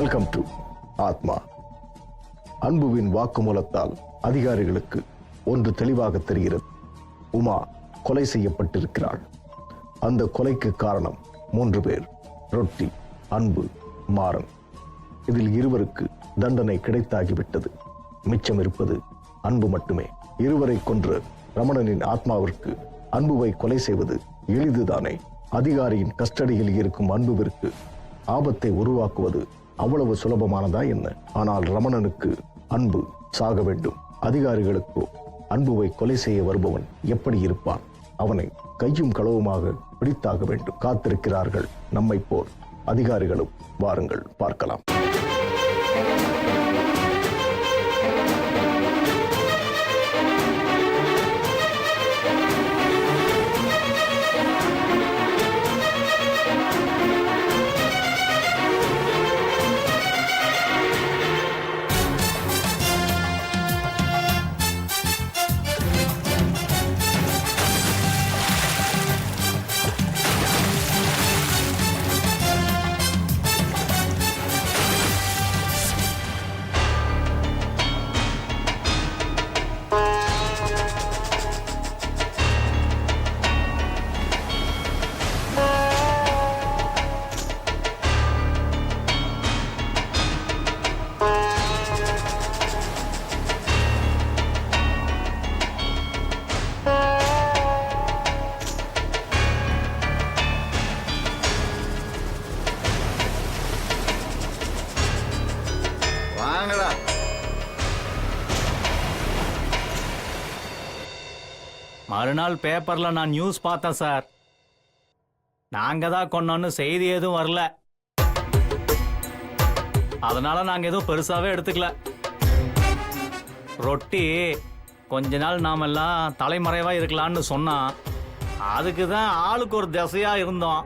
Welcome to ஆத்மா. அன்புவின் வாக்குமூலத்தால் அதிகாரிகளுக்கு ஒன்று தெளிவாக தெரிகிறது. உமா கொலை செய்யப்பட்டிருக்கிறாள். அந்த கொலைக்கு காரணம் 3 பேர்: ரொட்டி, அன்பு, மாறன். இதில் இருவருக்கு தண்டனை கிடைத்தாகிவிட்டது. மிச்சம் இருப்பது அன்பு மட்டுமே. இருவரை கொன்ற ரமணனின் ஆத்மாவிற்கு அன்புவை கொலை செய்வது எளிதுதானே? அதிகாரியின் கஸ்டடியில் இருக்கும் அன்புவிற்கு ஆபத்தை உருவாக்குவது அவ்வளவு சுலபமானதா என்ன? ஆனால் ரமணனுக்கு அன்பு சாக வேண்டும். அதிகாரிகளுக்கோ அன்புவை கொலை செய்ய வருபவன் எப்படி இருப்பான்? அவனை கையும் களவுமாக பிடித்தாக வேண்டும். காத்திருக்கிறார்கள் நம்மை போல் அதிகாரிகளும். வாருங்கள் பார்க்கலாம். மறுநாள் பேப்பர்ல நான் நியூஸ் பார்த்தேன் சார். நாங்க தான் கொன்னோன்னு செய்தி எதுவும் வரல. அதனால நாங்க எதுவும் பெருசாவே எடுத்துக்கல. ரொட்டி கொஞ்ச நாள் நாமெல்லாம் தலைமறைவா இருக்கலாம்னு சொன்னா, அதுக்கு தான் ஆளுக்கு ஒரு திசையா இருந்தோம்.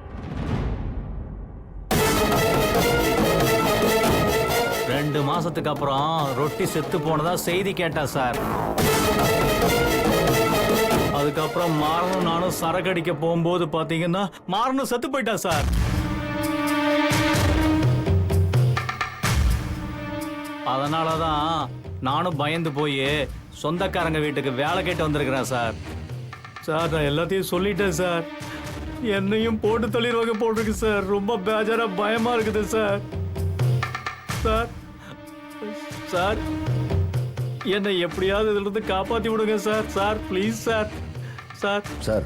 2 மாசத்துக்கு அப்புறம் ரொட்டி செத்து போனதா செய்தி கேட்டேன் சார். அதுக்கப்புறம் மாறனும் நானும் சரக்கடிக்க போகும்போது பாத்தீங்கன்னா மாறனும் செத்து போயிட்டா சார். அதனாலதான் நானும் பயந்து போய் சொந்தக்காரங்க வீட்டுக்கு வேலை கேட்டு வந்திருக்கிறேன் சார். சார் நான் எல்லாத்தையும் சொல்லிட்டேன் சார். என்னையும் போட்டு தள்ளிடுவாங்க போட்டிருக்கு சார். ரொம்ப பேஜாரா பயமா இருக்குது சார். சார் சார் என்னை எப்படியாவது இதுல இருந்து காப்பாத்தி விடுங்க sir. Sir please sir. Sir sir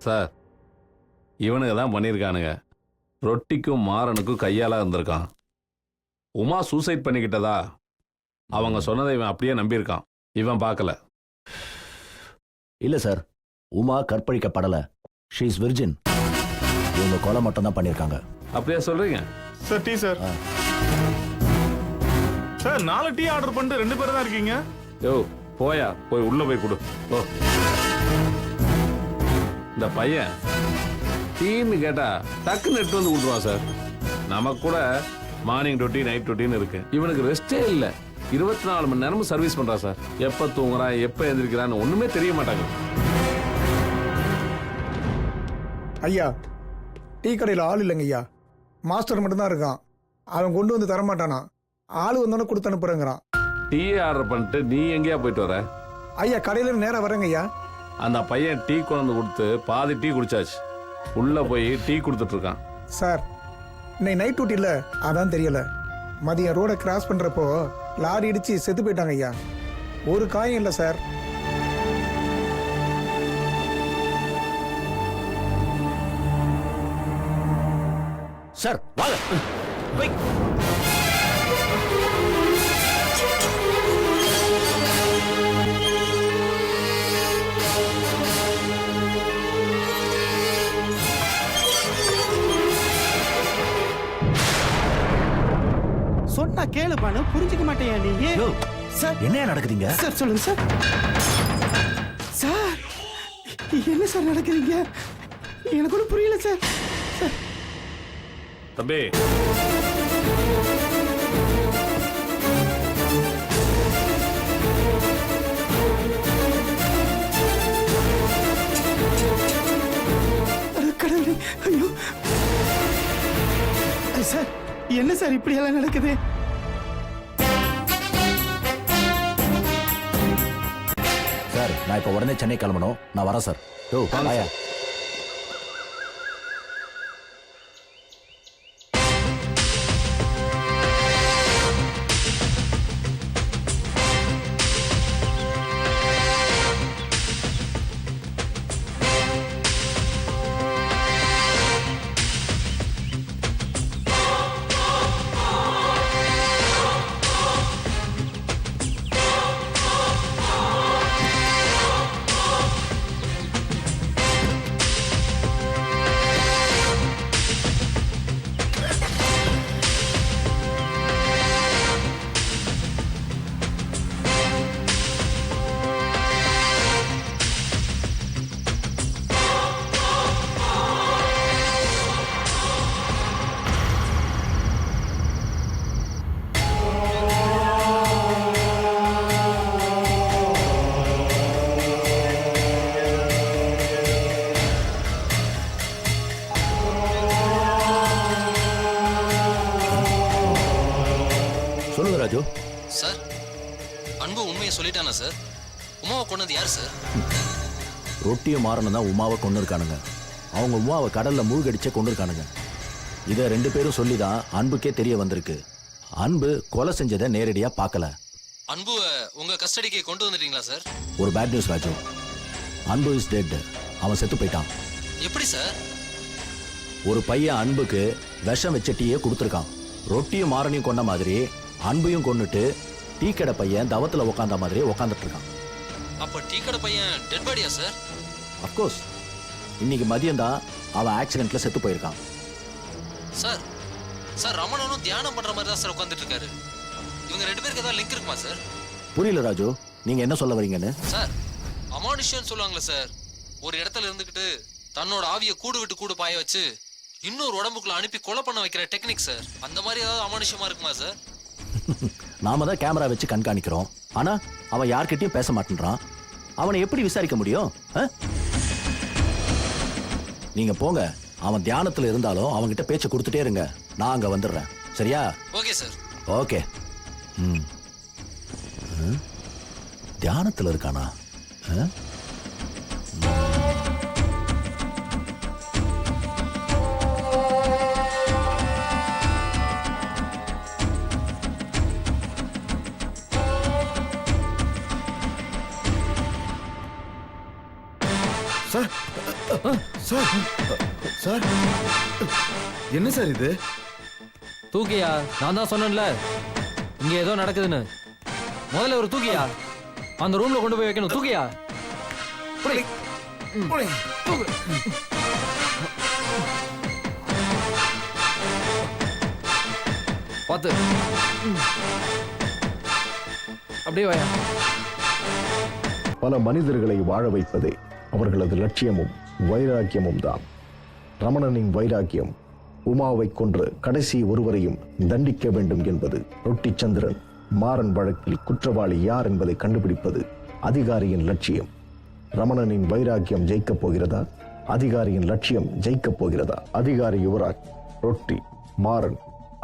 sir, இவனுங்க தான் பண்ணியிருக்கானுங்க. ரொட்டிக்கும் மாறனுக்கும் கையால இருந்திருக்கான். உமா சூசைட் பண்ணிக்கிட்டதா அவங்க சொன்னதை இவன் அப்படியே நம்பியிருக்கான். இவன் பார்க்கல. இல்ல சார், உமா கற்பழிக்கப்படல. She is virgin. இவங்க கொலை மட்டும் தான் பண்ணிருக்காங்க. அப்படியே சொல்றீங்க? Sir tea sir. Sir 4 tea order பண்ணிட்டு 2 பேர் தான் இருக்கீங்க. யோ போயா, போய் உள்ள போய் கொடு. ஓ, இந்த பையன் டீன்னு கேட்டா டக்குன்னு எடுத்து வந்து கொடுத்துருவான் சார். நமக்கு கூட மார்னிங் டியூட்டி நைட் டியூட்டின்னு இருக்கு. இவனுக்கு ரெஸ்டே இல்லை. 24 மணி நேரமும் சர்வீஸ் பண்றான் சார். எப்ப தூங்குறான் எப்ப எந்திரிக்கிறான்னு ஒண்ணுமே தெரிய மாட்டாங்க. ஐயா, டீ கடையில் ஆள் இல்லைங்க ஐயா. மாஸ்டர் மட்டும்தான் இருக்கான். அவன் கொண்டு வந்து தரமாட்டானா. ஆள் வந்தோடனே கொடுத்து அனுப்புறேங்கிறான். டீ ஆர்டர் பண்ணிட்டு நீ எங்கேயா போயிட்டு வர? ஐயா, கடையில நேரம் வரேங்க ஐயா. அந்த பையன் டீ கொண்டு கொடுத்து பாதி டீ குடிச்சாச்சு. உள்ள போய் டீ கொடுத்துட்டு இருக்கான். சார், இன்னைக்கு நைட் டியூட்டி இல்லை, அதான் தெரியல. மதியம் ரோடை கிராஸ் பண்ணுறப்போ லாரி இடிச்சு செத்து போயிட்டாங்க ஐயா. ஒரு காயம் இல்லை சார். சார் வாங்க. சொன்னா கேளுப்பானு புரிஞ்சுக்க மாட்டேயா நீ? சார் என்ன நடக்குதுங்க? சார் சொல்லுங்க சார். சார் என்ன சார் நடக்குதுங்க? எனக்கு ஒன்றும் புரியல சார். தம்பி, கடவுளே, ஐயோ சார், என்ன சார் இப்படி எல்லாம் நடக்குது? சார், நான் இப்ப உடனே சென்னை கிளம்பணும். நான் வரேன் சார். யோ ஆயா. சொல்லுங்க ராஜு. சார், அன்பு உண்மையை சொல்லிட்டானா சார்? உமாவை கொண்டது யார் சார்? ரொட்டியும் மாறணும் தான் உமாவை கொண்டு இருக்கானுங்க. அவங்க உமாவை கடல்ல மூழ்கடிச்சே கொண்டு இருக்கானுங்க. இதை 2 பேரும் சொல்லி தான் அன்புக்கே தெரிய வந்திருக்கு. அன்பு கொலை செஞ்சதை நேரடியா பார்க்கல. அன்புவை உங்க கஸ்டடிக்கு கொண்டு வந்துட்டீங்களா சார்? ஒரு பேட் நியூஸ் ராஜு. அன்பு இஸ் டெட். அவன் செத்து போயிட்டான். எப்படி சார்? ஒரு பையன் அன்புக்கு விஷம் வச்ச டீயை கொடுத்துருக்கான். ரொட்டியும் மாறனையும் கொண்ட மாதிரி அன்பையும் கொண்டுட்டு டீ கடை பையன் தவத்துல உட்காந்த மாதிரி உட்காந்துட்டு இருக்கான். அப்ப டீ கடை பையன் டெட் பாடியா சார்? அப்கோர்ஸ். இன்னைக்கு மதியம் தான் அவன் ஆக்சிடென்ட்ல செத்து போயிருக்கான். சார், சார் ரமணனும் தியானம் பண்ற மாதிரி தான் சார் உட்காந்துட்டு இருக்காரு. இவங்க 2 பேருக்கு ஏதாவது லிங்க் இருக்குமா சார்? புரியல ராஜு, நீங்க என்ன சொல்ல வரீங்கன்னு. சார், அமானுஷ்யம்னு சொல்லுவாங்களே சார், ஒரு இடத்துல இருந்துகிட்டு தன்னோட ஆவியை கூடு விட்டு கூடு பாய வச்சு இன்னொரு உடம்புக்குள்ள அனுப்பி கொலை பண்ண வைக்கிற டெக்னிக் சார். அந்த மாதிரி ஏதாவது அமானுஷமா இருக்குமா சார்? நாம தான் கேமரா வச்சு கண்காணிக்கிறோம். ஆனா அவன் யார்கிட்டயும் பேச மாட்டேன்றான். அவனை எப்படி விசாரிக்க முடியும்? நீங்க போங்க. அவன் தியானத்துல இருந்தாலும் அவன்கிட்ட பேச்ச கொடுத்துட்டே இருங்க. நான் அங்க வந்துடுறேன். சரியா? Okay sir. ஓகே. தியானத்துல இருக்கானா? சார் சார் சார் என்ன சார் இது? தூக்கியா? நான் தான் சொன்னேன்ல இங்க ஏதோ நடக்குதுன்னு. முதல்ல ஒரு தூக்கியா, அந்த ரூம்ல கொண்டு போய் வைக்கணும். தூக்கியா? பார்த்து அப்படியே வாயா. பல மனிதர்களை வாழ வைப்பதே அவர்களது லட்சியமும் வைராக்கியமும் தான். ரமணனின் வைராக்கியம் உமாவை கொன்று கடைசி ஒருவரையும் தண்டிக்க வேண்டும் என்பது. ரொட்டிச்சந்திரன் மாறன் வழக்கில் குற்றவாளி யார் என்பதை கண்டுபிடிப்பது அதிகாரியின் லட்சியம். ரமணனின் வைராக்கியம் ஜெயிக்கப் போகிறதா? அதிகாரியின் லட்சியம் ஜெயிக்கப் போகிறதா? அதிகாரி யுவராஜ், ரொட்டி, மாறன்,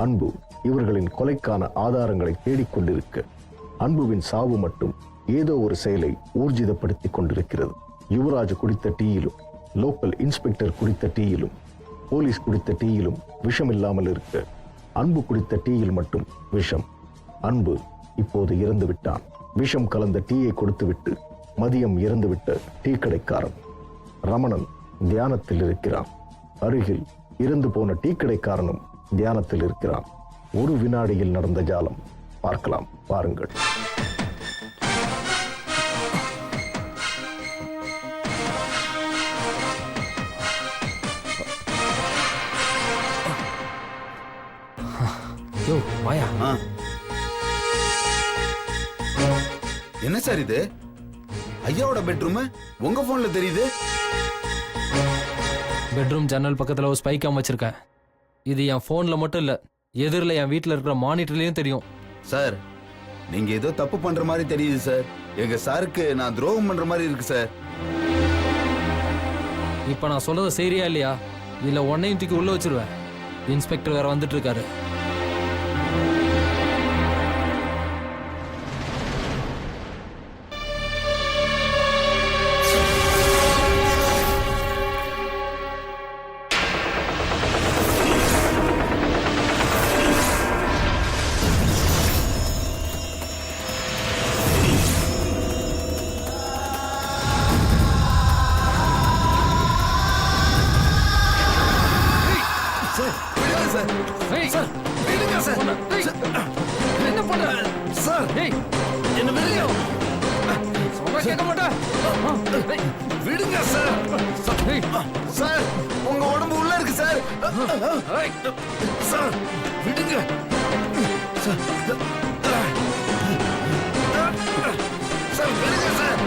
அன்பு இவர்களின் கொலைக்கான ஆதாரங்களை தேடிக்கொண்டிருக்க அன்புவின் சாவு மட்டும் ஏதோ ஒரு செயலை ஊர்ஜிதப்படுத்திக் கொண்டிருக்கிறது. யுவராஜ் குடித்த டீயிலும், லோக்கல் இன்ஸ்பெக்டர் குடித்த டீயிலும், போலீஸ் குடித்த டீயிலும் விஷம் இல்லாமல் இருக்க அன்பு குடித்த டீயில் மட்டும் விஷம். அன்பு இப்போது இறந்து விட்டான். விஷம் கலந்த டீயை கொடுத்துவிட்டு மதியம் இறந்துவிட்ட டீ கடைக்காரன். ரமணன் தியானத்தில் இருக்கிறான். அருகில் இறந்து போன டீ கடைக்காரனும் தியானத்தில் இருக்கிறான். ஒரு வினாடியில் நடந்த ஜாலம் பார்க்கலாம், பாருங்கள். வாயா. என்ன சார் இது? ஐயாவோட பெட்ரூம் உங்க போன்ல தெரியுது. பெட்ரூம் ஜன்னல் பக்கத்துல ஒரு ஸ்பை கேம் வச்சிருக்கேன். இது என் போன்ல மட்டும் இல்ல, எதிரில் என் வீட்டுல இருக்கிற மானிட்டர்லயும் தெரியும். சார் நீங்க ஏதோ தப்பு பண்ற மாதிரி தெரியுது சார். எங்க சாருக்கு நான் துரோகம் பண்ற மாதிரி இருக்கு சார். இப்ப நான் சொல்றது சரியா இல்லையா? இல்ல உன்னையும் தூக்கி உள்ள வச்சிருவேன். இன்ஸ்பெக்டர் வேற வந்துட்டு இருக்காரு. விடுங்க சார். சார் உங்க உடம்பு உள்ள இருக்கு சார். சார் விடுங்க சார். சார் விடுங்க சார்.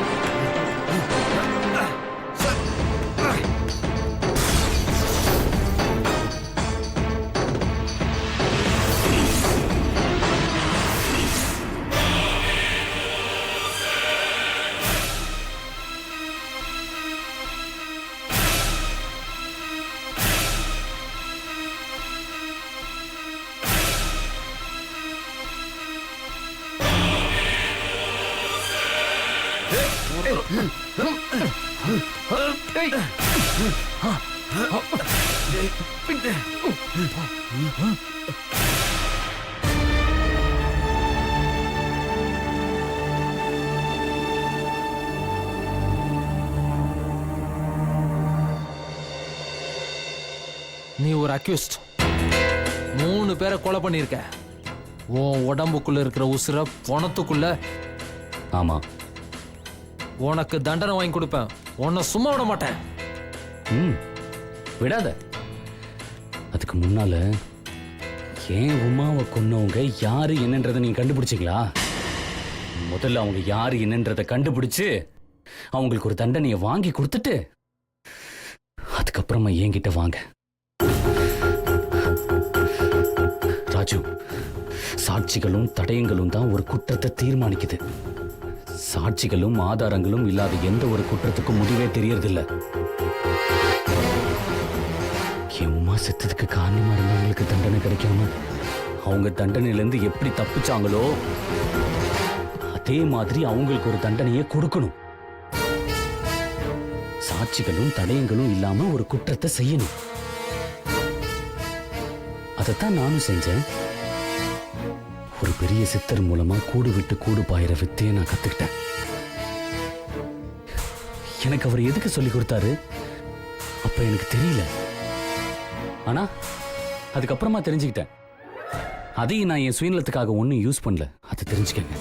நீ ஒரு அக்யூஸ்ட். 3 பேரை கொலை பண்ணிருக்க. உன் உடம்புக்குள்ள இருக்கிற உசுர பணத்துக்குள்ள. ஆமா, உனக்கு தண்டனை வாங்கி கொடுப்பேன். உன்னை சும்மா விட மாட்டேன். விடாத. அதுக்கு முன்னால ஏன் உமாவை கொன்னவங்க யாரு என்னன்றதை நீங்க கண்டுபிடிச்சிங்களா? முதல்ல அவங்க யாரு என்னன்றதை கண்டுபிடிச்சு அவங்களுக்கு ஒரு தண்டனையை வாங்கி கொடுத்துட்டு அதுக்கப்புறமா என்கிட்ட வாங்க. ராஜு, சாட்சிகளும் தடயங்களும் தான் ஒரு குற்றத்தை தீர்மானிக்குது. சாட்சிகளும் ஆதாரங்களும் இல்லாத எந்த ஒரு குற்றத்துக்கும் முடிவே தெரியறதில்ல. என் உமா செத்ததுக்கு காரணமா இருந்தவங்களுக்கு தண்டனை கிடைக்காம அவங்க தண்டனையிலிருந்து எப்படி தப்பிச்சாங்களோ அதே மாதிரி அவங்களுக்கு ஒரு தண்டனையை கொடுக்கணும். சாட்சிகளும் தடயங்களும் இல்லாம ஒரு குற்றத்தை செய்யணும். அதைத்தான் நானும் செஞ்சேன். ஒரு பெரிய சித்தர் மூலமா கூடு விட்டு கூடு பாயிற வித்தையை நான் கத்துக்கிட்டேன். எனக்கு அவர் எதுக்கு சொல்லி கொடுத்தாரு அப்ப எனக்கு தெரியல. ஆனா அதுக்கப்புறமா தெரிஞ்சுக்கிட்டேன். அதையும் நான் என் சுயநலத்துக்காக ஒன்றும் யூஸ் பண்ணல. அதை தெரிஞ்சுக்கங்க.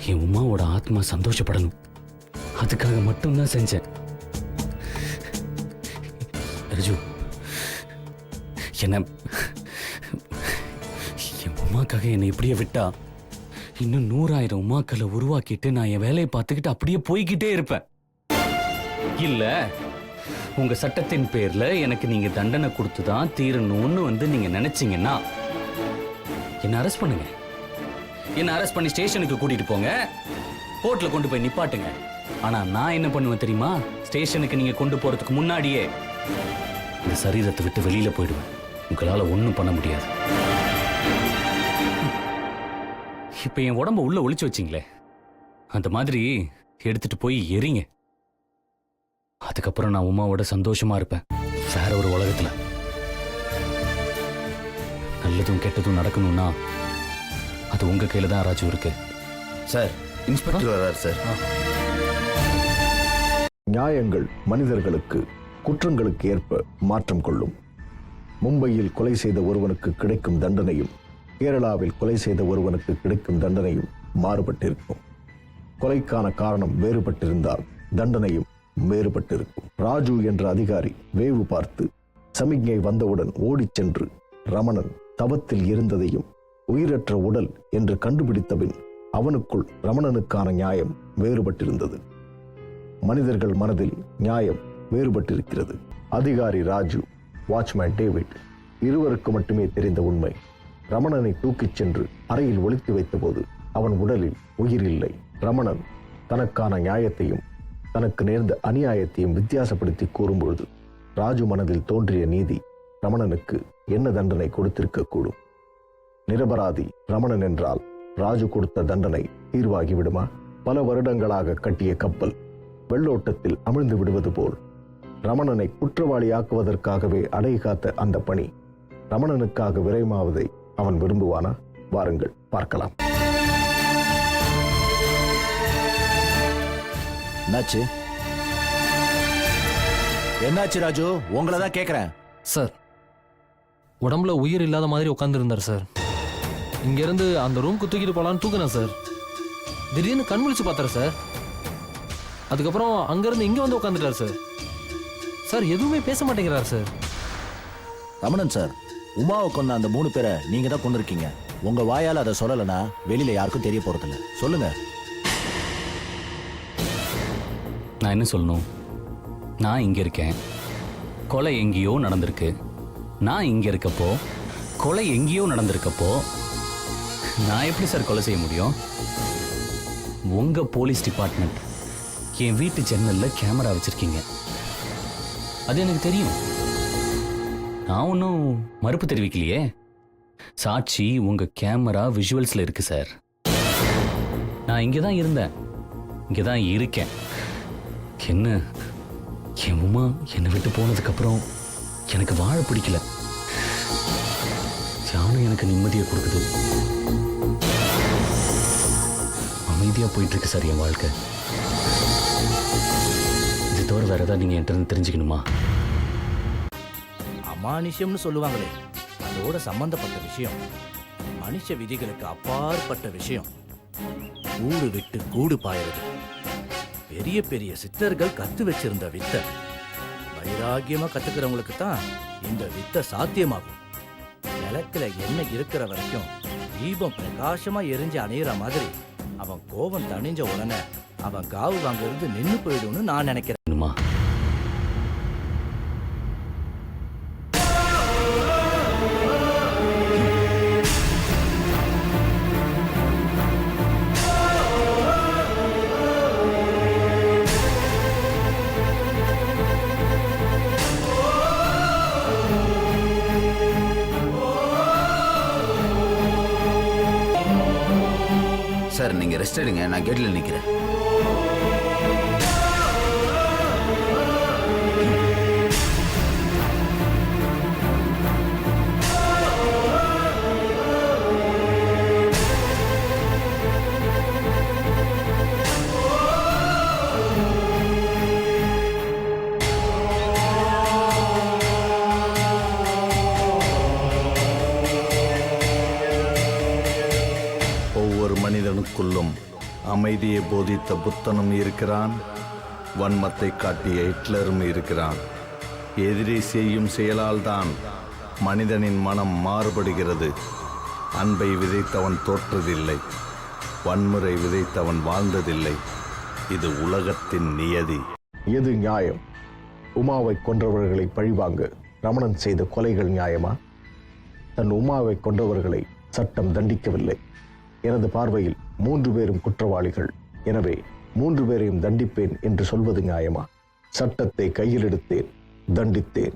என் உமாவோட ஆத்மா சந்தோஷப்படணும், அதுக்காக மட்டும்தான் செஞ்சேன். ரஜு, என்ன என் உமாக்காக என்னை இப்படியே விட்டா இன்னும் 100,000 உமாக்களை உருவாக்கிட்டு நான் என் வேலையை பார்த்துக்கிட்டு அப்படியே போய்கிட்டே இருப்பேன். இல்ல, உங்க சட்டத்தின் பேர்ல எனக்கு நீங்க தண்டனை கொடுத்துதான் தீரணும்னு நீங்க நினைச்சீங்கன்னா என்ன அரெஸ்ட் பண்ணுங்க. என்ன அரெஸ்ட் பண்ணி ஸ்டேஷனுக்கு கூட்டிட்டு போங்க, கோர்ட்ல கொண்டு போய் நிப்பாட்டுங்க. ஆனா நான் என்ன பண்ணுவேன் தெரியுமா? ஸ்டேஷனுக்கு நீங்க கொண்டு போறதுக்கு முன்னாடியே இந்த சரீரத்தை விட்டு வெளியில போயிடுவேன். உங்களால ஒண்ணும் பண்ண முடியாது. இப்ப என் உடம்ப உள்ள ஒளிச்சு வச்சிங்களே, அந்த மாதிரி எடுத்துட்டு போய் எரிங்க. அதுக்கப்புறம் நான் உமாவோட சந்தோஷமா இருப்பேன் வேற ஒரு உலகத்துல. நல்லதும் கெட்டதும் நடக்கணும்னா அது உங்க கையில தான் ராஜு இருக்கு. சார், இன்ஸ்பெக்டர் வர்றாரு சார். நியாயங்கள் மனிதர்களுக்கு குற்றங்களுக்கு ஏற்ப மாற்றம் கொள்ளும். மும்பையில் கொலை செய்த ஒருவனுக்கு கிடைக்கும் தண்டனையும் கேரளாவில் கொலை செய்த ஒருவனுக்கு கிடைக்கும் தண்டனையும் மாறுபட்டிருக்கும். கொலைக்கான காரணம் வேறுபட்டிருந்தால் தண்டனையும் வேறுபட்டிருக்கும். ராஜு என்ற அதிகாரி வேவு பார்த்து சமிக்ஞை வந்தவுடன் ஓடிச் சென்று ரமணன் தவத்தில் இருந்ததையும் உயிரற்ற உடல் என்று கண்டுபிடித்தபின் அவனுக்குள் ரமணனுக்கான நியாயம் வேறுபட்டிருந்தது. மனிதர்கள் மனதில் நியாயம் வேறுபட்டிருக்கிறது. அதிகாரி ராஜு, வாட்ச்மேன் டேவிட் இருவருக்கு மட்டுமே தெரிந்த உண்மை. ரமணனை தூக்கிச் சென்று அறையில் ஒளித்து வைத்தபோது அவன் உடலில் உயிர் இல்லை. ரமணன் தனக்கான நியாயத்தையும் தனக்கு நேர்ந்த அநியாயத்தையும் வித்தியாசப்படுத்தி கூறும்பொழுது ராஜு மனதில் தோன்றிய நீதி ரமணனுக்கு என்ன தண்டனை கொடுத்திருக்க கூடும்? நிரபராதி ரமணன் என்றால் ராஜு கொடுத்த தண்டனை தீர்வாகி விடுமா? பல வருடங்களாக கட்டிய கப்பல் வெள்ளோட்டத்தில் அமிழ்ந்து விடுவது போல் ரமணனை குற்றவாளியாக்குவதற்காகவே அடை காத்த அந்த பணி ரமணனுக்காக விரைமாவதை அவன் விரும்புவானா? வாருங்கள் பார்க்கலாம். என்னாச்சு? என்னாச்சு ராஜு? உங்களை தான் கேட்கிறேன். சார், உடம்புல உயிர் இல்லாத மாதிரி உட்காந்துருந்தார் சார். இங்கேருந்து அந்த ரூம்க்கு தூக்கிட்டு போகலான்னு தூக்கினேன் சார். திடீர்னு கண் முழிச்சு பார்த்தாரு சார். அதுக்கப்புறம் அங்கேருந்து இங்கே வந்து உட்காந்துட்டார் சார். சார், எதுவுமே பேச மாட்டேங்கிறார் சார். ரமணன் சார், உமாவை கொண்ட அந்த 3 பேரை நீங்க தான் கொண்டிருக்கீங்க. உங்க வாயால் அதை சொல்லலைன்னா வெளியில யாருக்கும் தெரிய போறதில்ல. சொல்லுங்க. நான் என்ன சொல்லணும்? நான் இங்க இருக்கேன், கொலை எங்கேயோ நடந்திருக்கு. நான் இங்க இருக்கப்போ கொலை எங்கேயோ நடந்திருக்கப்போ நான் எப்படி சார் கொலை செய்ய முடியும்? உங்க போலீஸ் டிபார்ட்மெண்ட் என் வீட்டு ஜன்னல்ல கேமரா வச்சிருக்கீங்க, அது எனக்கு தெரியும். நான் ஒன்றும் மறுப்பு தெரிவிக்கலையே. சாட்சி உங்க கேமரா விஷுவல்ஸ்ல இருக்கு சார். நான் இங்கே தான் இருந்தேன், இங்கே தான் இருக்கேன். என்ன, என் உமா என்னை விட்டு போனதுக்கு அப்புறம் எனக்கு வாழ பிடிக்கல. தியானம் எனக்கு நிம்மதியை கொடுக்குது. அமைதியா போயிட்டு இருக்கு சார் என் வாழ்க்கை. இது தவிர வேற ஏதாவது நீங்க என்கிட்ட இருந்து தெரிஞ்சுக்கணுமா? அமானுஷ்யம்னு சொல்லுவாங்களே, அதோட சம்பந்தப்பட்ட விஷயம் மனுஷ விதிகளுக்கு அப்பாற்பட்ட விஷயம். கூடு விட்டு கூடு பாயிறது பெரிய பெரிய சித்தர்கள் கத்து வச்சிருந்த வித்தை. வைராகியமா கத்துக்கிறவங்களுக்கு தான் இந்த வித்தை சாத்தியமாகும். நிலத்துல எண்ணெய் இருக்கிற வரைக்கும் தீபம் பிரகாசமா எரிஞ்சு அணையிற மாதிரி அவன் கோபம் தணிஞ்ச உடனே அவன் காவு வாங்க இருந்து நின்று போயிடும்னு நான் நினைக்கிறேன். நீங்க ரெஸ்ட் எடுங்க, நான் கேட்ல நிக்கிறேன். ஒவ்வொரு மனிதனுக்குள்ளும் அமைதியை போதித்த புத்தனும் இருக்கிறான், வன்மத்தை காட்டிய ஹிட்லரும் இருக்கிறான். எதிரி செய்யும் செயலால் தான் மனிதனின் மனம் மாறுபடுகிறது. அன்பை விதைத்தவன் தோற்றதில்லை, வன்முறை விதைத்தவன் வாழ்ந்ததில்லை. இது உலகத்தின் நியதி. எது நியாயம்? உமாவை கொன்றவர்களை பழிவாங்க ரமணன் செய்த கொலைகள் நியாயமா? தன் உமாவை கொன்றவர்களை சட்டம் தண்டிக்கவில்லை. எனது பார்வையில் 3 பேரும் குற்றவாளிகள். எனவே 3 பேரையும் தண்டிப்பேன் என்று சொல்வது நியாயமா? சட்டத்தை கையில் எடுத்தேன், தண்டித்தேன்.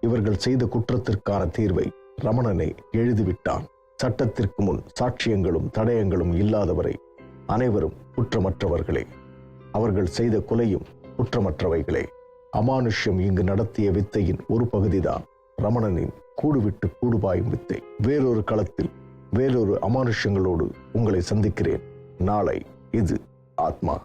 இவர்கள் செய்த குற்றத்திற்கான தீர்வை ரமணனை எழுதிவிட்டான். சட்டத்திற்கு முன் சாட்சியங்களும் தடயங்களும் இல்லாதவரை அனைவரும் குற்றமற்றவர்களே. அவர்கள் செய்த கொலையும் குற்றமற்றவைகளே. அமானுஷ்யம் இங்கு நடத்திய வித்தையின் ஒரு பகுதிதான் ரமணனின் கூடுவிட்டு கூடுபாயும் வித்தை. வேறொரு களத்தில் வேறொரு அமானுஷ்யங்களோடு உங்களை சந்திக்கிறேன் நாளை. இது ஆத்மா.